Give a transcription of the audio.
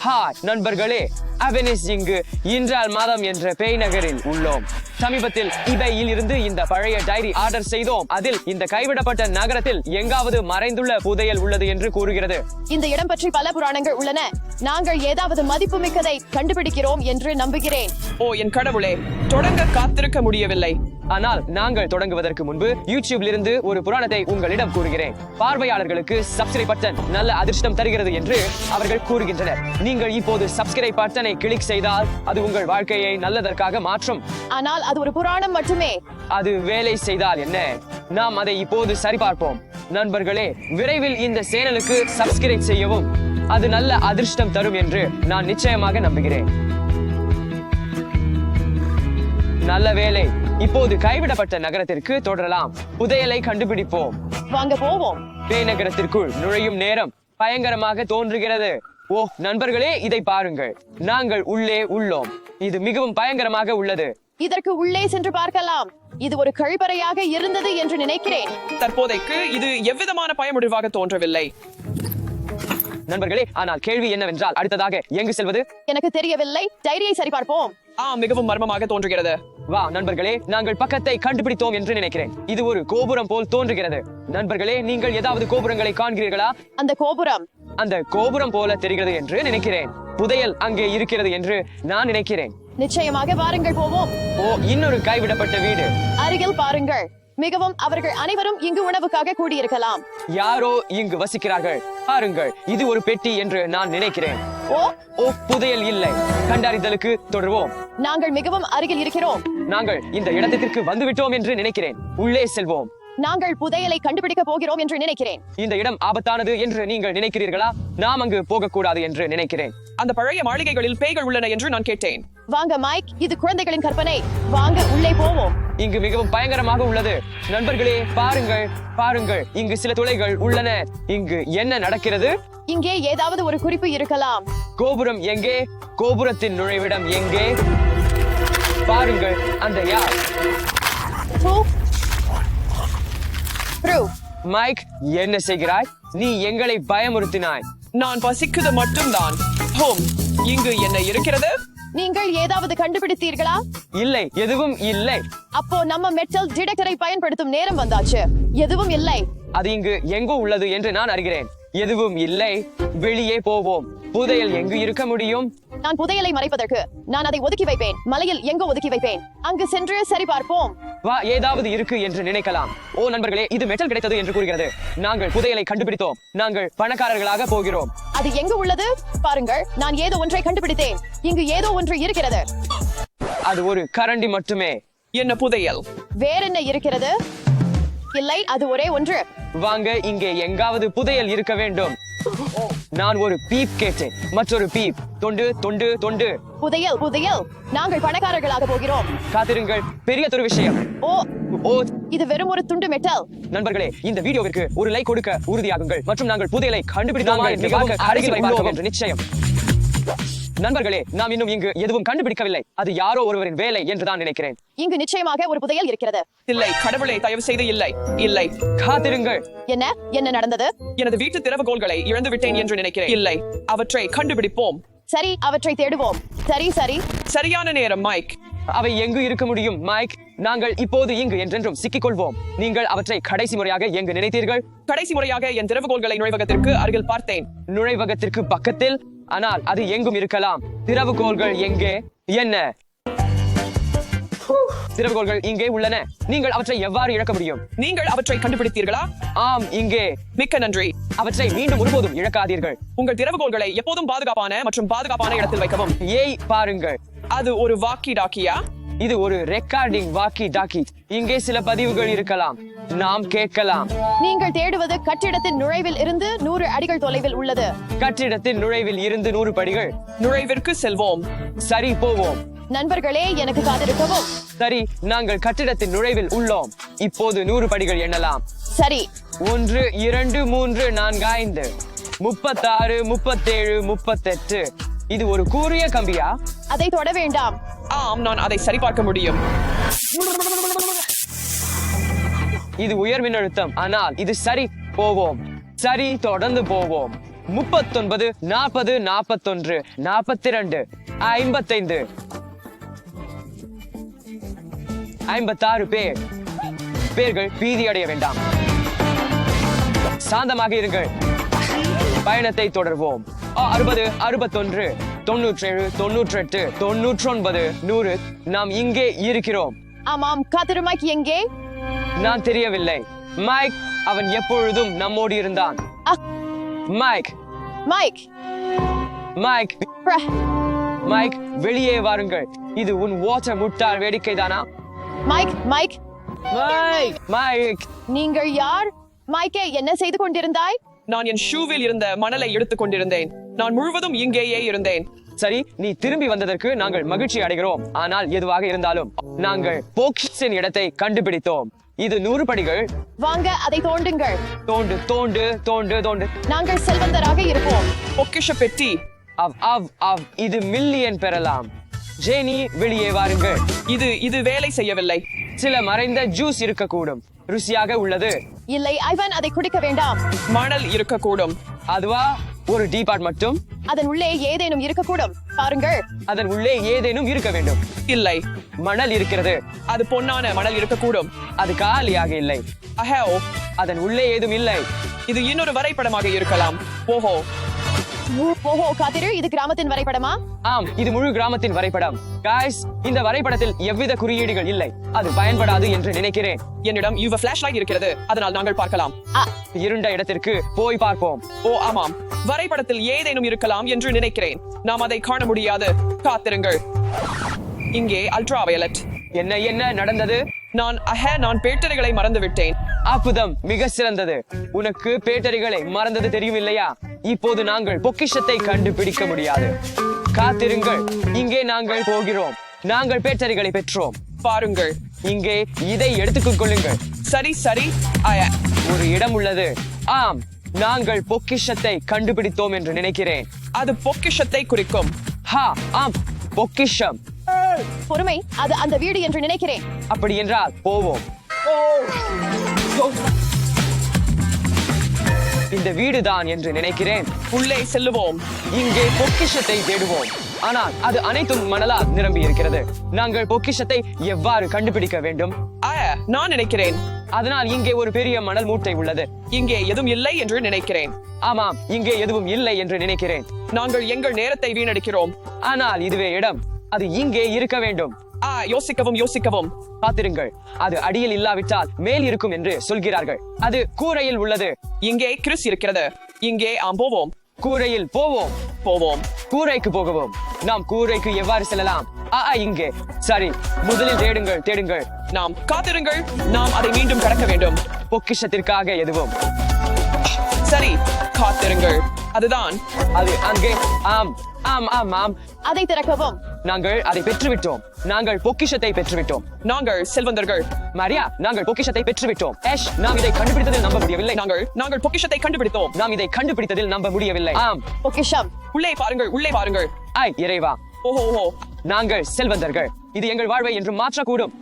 Hi நண்பர்களே, அவெனிஸ் இங்கு இன்றால் மாதம் என்ற பேய் நகரில் உள்ளோம். சமீபத்தில் eBayயில் இருந்து இந்த பழைய டைரி ஆர்டர் செய்தோம். அதில் இந்த கைவிடப்பட்ட நகரத்தில் எங்காவது மறைந்துள்ள புதையல் உள்ளது என்று கூறுகிறது. இந்த இடம் பற்றி பல புராணங்கள் உள்ளன. நாங்கள் ஏதாவது மதிப்புமிக்கதை கண்டுபிடிக்கிறோம் என்று நம்புகிறேன். ஓ என் கடவுளே, தொடங்க காத்திருக்க முடியவில்லை. ஆனால் நாங்கள் தொடங்குவதற்கு முன்பு யூடியூப்ல இருந்து ஒரு புராணத்தை உங்களிடம் கூறுகிறேன். பார்வையாளர்களுக்கு சப்ஸ்கிரைப் பட்டன் நல்ல அதிர்ஷ்டம் தருகிறது என்று அவர்கள் கூறுகின்றனர். நீங்கள் இப்போது சப்ஸ்கிரைப் பட்டனை கிளிக் செய்தால் அது உங்கள் வாழ்க்கையை நல்லதற்காக மாற்றும். ஆனால் அது ஒரு புராணம் மட்டுமே. அது வேலை செய்தால் என்ன? நாம் அதை இப்போது சரிபார்ப்போம். நண்பர்களே, விரைவில் இந்த சேனலுக்கு சப்ஸ்கிரைப் செய்யவும். அது நல்ல அதிர்ஷ்டம் தரும் என்று நான் நிச்சயமாக நம்புகிறேன். நல்ல வேலை. இப்போது கைவிடப்பட்ட நகரத்திற்கு தொடரலாம். புதையலை கண்டுபிடிப்போம். வாங்க போவோம். பேய் நகரத்திற்குள் நுழையும் நேரம் பயங்கரமாக தோன்றுகிறது. ஓ நண்பர்களே, இதை பாருங்கள். நாங்கள் உள்ளே உள்ளோம். இது மிகவும் பயங்கரமாக உள்ளது. இதற்கு உள்ளே சென்று பார்க்கலாம். இது ஒரு கழிப்பறையாக இருந்தது என்று நினைக்கிறேன். தற்போதைக்கு இது எவ்விதமான பயமுடிவாக தோன்றவில்லை. நண்பர்களே, ஆனால் கேள்வி என்னவென்றால் அடுத்ததாக எங்கு செல்வது? எனக்கு தெரியவில்லை. டைரியை சரிபார்ப்போம். மிகவும் மர்மமாக தோன்றுகிறது. வா நண்பர்களே, நாங்கள் பக்கத்தை கண்டுபிடித்தோம் என்று நினைக்கிறேன். இது ஒரு கோபுரம் போல் தோன்றுகிறது. நண்பர்களே, நீங்கள் ஏதாவது கோபுரங்களை காண்கிறீர்களா? அந்த கோபுரம் போல தெரிகிறது என்று நினைக்கிறேன். புதையல் அங்கே இருக்கிறது என்று நான் நினைக்கிறேன். நிச்சயமாக வாருங்கள் போவோம். ஓ, இன்னொரு கைவிடப்பட்ட வீடு. அருகில் பாருங்கள். மிகவும் அவர்கள் அனைவரும் இங்கு உணவுக்காக கூடியிருக்கலாம். யாரோ இங்கு வசிக்கிறார்கள். பாருங்கள், இது ஒரு பெட்டி என்று நான் நினைக்கிறேன். ஓ புதையல் இல்லை. கண்டறிதலுக்கு தொடர்வோம். நாங்கள் மிகவும் அருகில் இருக்கிறோம். நாங்கள் இந்த இடத்திற்கு வந்துவிட்டோம் என்று நினைக்கிறேன். உள்ளே செல்வோம். நாங்கள் புதையலை கண்டுபிடிக்க போகிறோம் என்று நினைக்கிறேன். இந்த இடம் ஆபத்தானது என்று நீங்கள் நினைக்கிறீர்களா? நாம் அங்கு போகக்கூடாது என்று நினைக்கிறேன். அந்த பழைய மாளிகைகளில் பேய்கள் உள்ளன என்று நான் கேட்டேன். வாங்க மைக், இது குழந்தைகளின் கற்பனை. வாங்க உள்ளே போவோம். இங்கு மிகவும் பயங்கரமாக உள்ளது. நண்பர்களே, பாருங்கள் பாருங்கள், இங்கு சில துளைகள் உள்ளன. இங்கு என்ன நடக்கிறது? இங்கே ஏதாவது ஒரு குறிப்பு இருக்கலாம். கோபுரம் எங்கே? கோபுரத்தின் நுழைவிடம் எங்கே? பாருங்கள், அந்த யார்? மைக், என்ன செய்கிறாய்? நீ எங்களை பயமுறுத்தினாய். நான் பசிக்குது மட்டும்தான். ஹோம், இங்கு என்ன இருக்கிறது? நீங்கள் ஏதாவது கண்டுபிடித்தீர்களா? இல்லை, எதுவும் இல்லை. அப்போ நம்ம மெட்டல் டிடெக்டரை பயன்படுத்தும் நேரம் வந்தாச்சு. எதுவும் இல்லை. அது இங்கு எங்கோ உள்ளது என்று நான் அறிகிறேன். எதுவும் இல்லை. வெளியே போவோம். புதையல் எங்கு இருக்க முடியும்? நான் புதையலை மறைப்பதற்கு நான் அதை ஒதுக்கி வைப்பேன். மலையில் எங்கோ ஒதுக்கி வைப்பேன். அங்கு சென்று சரி பார்ப்போம். வா, ஏதாவது இருக்கு என்று நினைக்கலாம். ஓ நண்பர்களே, இது மெட்டல் கிடைத்தது என்று கூறுகிறது. நாங்கள் புதையலை கண்டுபிடித்தோம். நாங்கள் பணக்காரர்களாக போகிறோம். அது எங்கு உள்ளது? பாருங்கள், நான் ஏதோ ஒன்றை கண்டுபிடித்தேன். இங்கு ஏதோ ஒன்று இருக்கிறது. அது ஒரு கரண்டி மட்டுமே. என்ன புதையல்? வேறென்ன இருக்கிறது? இல்லை, அது ஒரே ஒன்று. வாங்க, இங்கே எங்காவது புதையல் இருக்க வேண்டும். நான் ஒரு பீப் கேட்டேன். மற்றொரு பீப். தொண்டு தொண்டு தொண்டு. புதையல் புதையல். நாங்கள் பணக்காரர்களாக போகிறோம். காத்திருங்கள், பெரியதொரு விஷயம். ஓ, இது வெறும் ஒரு துண்டு மெட்டல். நண்பர்களே, இந்த வீடியோவிற்கு ஒரு லைக் கொடுக்க உறுதியாகுங்கள். மற்றும் நாங்கள் புதையலை கண்டுபிடித்தோம் என்று நிச்சயம். நண்பர்களே, நாம் இன்னும் இங்கு எதுவும் கண்டுபிடிக்கவில்லை. அது யாரோ ஒருவரின் வேலை என்றுதான் நினைக்கிறேன். இங்கு நிச்சயமாக ஒரு புதையல் இருக்கிறது. இல்லை, கடவுளே, தயவு செய்து இல்லை இல்லை. காத்திருங்கள். என்ன நடந்தது? எனது வீட்டு திறவுகோல்களை இழந்து விட்டேன் என்று நினைக்கிறேன். இல்லை, அவற்றை கண்டுபிடிப்போம். சரி, அவற்றை தேடுவோம். சரி. சரியான நேரம் மைக். அவை எங்கு இருக்க முடியும் மைக்? நாங்கள் இப்போது இங்கு என்றென்றும் சிக்கிக்கொள்வோம். நீங்கள் அவற்றை கடைசி முறையாக எங்கு நினைத்தீர்கள்? கடைசி முறையாக என் திறவுகோல்களை நுழைவகத்திற்கு அருகில் பார்த்தேன். நுழைவகத்திற்கு பக்கத்தில்? ஆனால் அது எங்கும் இருக்கலாம். திறவுகோல்கள் எங்கே? என்ன திறவுகோல்கள் இங்கே உள்ளன. நீங்கள் அவற்றை எவ்வாறு இழக்க முடியும்? நீங்கள் அவற்றை கண்டுபிடித்தீர்களா? ஆம், இங்கே. மிக்க நன்றி. அவற்றை மீண்டும் ஒருபோதும் இழக்காதீர்கள். உங்கள் திறவுகோல்களை எப்போதும் பாதுகாப்பான மற்றும் பாதுகாப்பான இடத்தில் வைக்கவும். ஏய் பாருங்கள், அது ஒரு வாக்கி டாக்கியா? இது ஒரு ரெக்கார்டிங் வாக்கி டாக்கி. இங்கே சில பதிவுகள் இருக்கலாம். நாம் கேட்கலாம். நீங்கள் தேடுவது கட்டிடத்தின் நுழைவில் இருந்து 100 அடிகள் தொலைவில் உள்ளது. கட்டிடத்தின் நுழைவில் இருந்து 100 படிகள். நுழைவிற்கு செல்வோம். சரி, போவோம். நண்பர்களே, எனக்கு காத்திருக்கவும். சரி, நாங்கள் கட்டிடத்தின் நுழைவில் உள்ளோம். இப்போது 100 படிகள் எண்ணலாம். சரி. 1 2 3 4 5 36 37 38. இது ஒரு கூரிய கம்பியா? அதை தொட வேண்டாம். ஆம், நான் அதை சரிபார்க்க முடியும். இது உயர் மின்னழுத்தம். ஆனால் இது சரி. போவோம். சரி, தொடர்ந்து போவோம். 39, 40, 41, 42, 55, 56 பேர்கள் பீதி அடைய வேண்டாம். சாந்தமாக இருங்கள். பயணத்தை தொடர்வோம். 60, 61, 97, 98, 99, 100. நாம் இங்கே இருக்கிறோம். ஆமாம், காத்திரு மைக் எங்கே? நான் தெரியவில்லை. மைக், அவன் எப்பொழுதும் நம்மோடு இருந்தான். மைக், மைக், மைக், பிர- மைக், வெளியே வாருங்கள். இது உன் வாட்டர் முட்டாள் வேடிக்கைதானா? மைக், மைக், மைக், மைக், நீங்கள் யார்? மைக்கே, என்ன செய்து கொண்டிருந்தாய்? நான் என் ஷூவில் இருந்த மணலை எடுத்துக் கொண்டிருந்தேன். நான் முழுவதும் இங்கேயே இருந்தேன். சரி, நீ திரும்பி வந்ததற்கு நாங்கள் மகிழ்ச்சி அடைகிறோம். ஆனால் எதுவாக இருந்தாலும் நாங்கள் போக்ஸின் இடத்தை கண்டுபிடித்தோம். இது 100 படிகள். வாங்க, அதை தோண்டுங்கள். தோண்டு தோண்டு தோண்டு தோண்டு. நாங்கள் செல்வந்தராக இருப்போம். பொக்கிஷ பெட்டி. இது மில்லியன் பெறலாம். ஜேனி, வெளியே வாருங்கள். இது வேலை செய்யவில்லை. சில மறைந்த ஜூஸ் இருக்கக்கூடும். ருசியாக உள்ளது. இல்லை, ஐவன், அதை குடிக்க வேண்டாம். மணல் இருக்கக்கூடும். அதுவா? ஒரு டீபாட் மட்டும். அதன் உள்ளே ஏதேனும் இருக்கக்கூடும். பாருங்கள். அதன் உள்ளே ஏதேனும் இருக்க வேண்டும். இல்லை, மணல் இருக்கிறது. அது பொன்னான மணல் இருக்கக்கூடும். அது காலியாக இல்லை. அஹோ, அதன் உள்ளே ஏதும் இல்லை. இது இன்னொரு வரைபடமாக இருக்கலாம். ஓஹோ, ஓஹோ, காத்திரு, இது கிராமத்தின் வரைபடமா? ஆம், இது முழு கிராமத்தின் வரைபடம். காய்ஸ், இந்த வரைபடத்தில் எவ்வித குறியீடுகள் இல்லை. அது பயன்படாது என்று நினைக்கிறேன். என்னிடம் UV flashlight இருக்கிறது. அதனால் நாங்கள் பார்க்கலாம். இருண்ட இடத்திற்கு போய் பார்ப்போம். ஓ ஆமாம், வரைபடத்தில் ஏதேனும் இருக்கலாம் என்று நினைக்கிறேன். நாம் அதை காண முடியாது. காத்திருங்கள். இங்கே அல்ட்ரா வயலட். என்ன நடந்தது? நான் பேட்டரிகளை மறந்துவிட்டேன். அற்புதம், மிக சிறந்தது. உனக்கு பேட்டரிகளை மறந்தது தெரியும் இல்லையா? இப்போது நாங்கள் பொக்கிஷத்தை கண்டுபிடிக்க முடியாது. காத்திருங்கள். இங்கே நாங்கள் போகிறோம். நாங்கள் பேட்டரிகளை பெற்றோம். பாருங்கள். இங்கே இதை எடுத்துக் கொள்ளுங்கள். சரி. ஒரு இடம் உள்ளது. ஆம், நாங்கள் பொக்கிஷத்தை கண்டுபிடித்தோம் என்று நினைக்கிறேன். அது பொக்கிஷத்தை குறிக்கும். ஆம், பொக்கிஷம். பொறுமை, அது அந்த வீடு என்று நினைக்கிறேன். அப்படி என்றால் போவோம். இந்த வீடுதான் என்று நினைக்கிறேன். உள்ளே செல்லுவோம். இங்கே பொக்கிஷத்தை தேடுவோம். ஆனால் அது அனைத்தும் மணலால் நிரம்பி இருக்கிறது. நாங்கள் பொக்கிஷத்தை எவ்வாறு கண்டுபிடிக்க வேண்டும்? நான் நினைக்கிறேன். அதனால் இங்கே ஒரு பெரிய மணல் மூட்டை உள்ளது. இங்கே எதுவும் இல்லை என்று நினைக்கிறேன். ஆமாம், இங்கே எதுவும் இல்லை என்று நினைக்கிறேன். நாங்கள் எங்கள் நேரத்தை வீணடிக்கிறோம். ஆனால் இதுவே இடம். அது இங்கே இருக்க வேண்டும். யோசிக்கவும். காத்திருங்கள். அது அடியில் இல்லாவிட்டால் மேல் இருக்கும் என்று சொல்கிறார்கள். அது கூரையில் உள்ளது. இங்கே கிறிஸ் இருக்கிறது. இங்கே போவோம். கூரையில் போவோம். கூரைக்கு போகவும். நாம் கூரைக்கு எவ்வாறு செல்லலாம்? இங்கே. சரி, முதலில் தேடுங்கள். நாம் காத்திருங்கள். நாம் அதை மீண்டும் கடக்க வேண்டும். பொக்கிஷத்திற்காக எதுவும். சரி, காத்திருங்கள். அதுதான். அது அங்கே. ஆம். அதை திறக்கவும். நாங்கள் அதை பெற்றுவிட்டோம். நாங்கள் பொக்கிஷத்தை பெற்றுவிட்டோம். நாங்கள் செல்வந்தர்கள். மரியா, நாங்கள் பொக்கிஷத்தை பெற்றுவிட்டோம். நாம் இதை கண்டுபிடித்ததில் நம்ப முடியவில்லை. நாங்கள் பொக்கிஷத்தை கண்டுபிடித்தோம். நாம் இதை கண்டுபிடித்ததில் நம்ப முடியவில்லை. ஆம், பொக்கிஷம். உள்ளே பாருங்கள். இறைவா. ஓஹோ. நாங்கள் செல்வந்தர்கள். இது எங்கள் வாழ்வை என்று மாற்றக்கூடும்.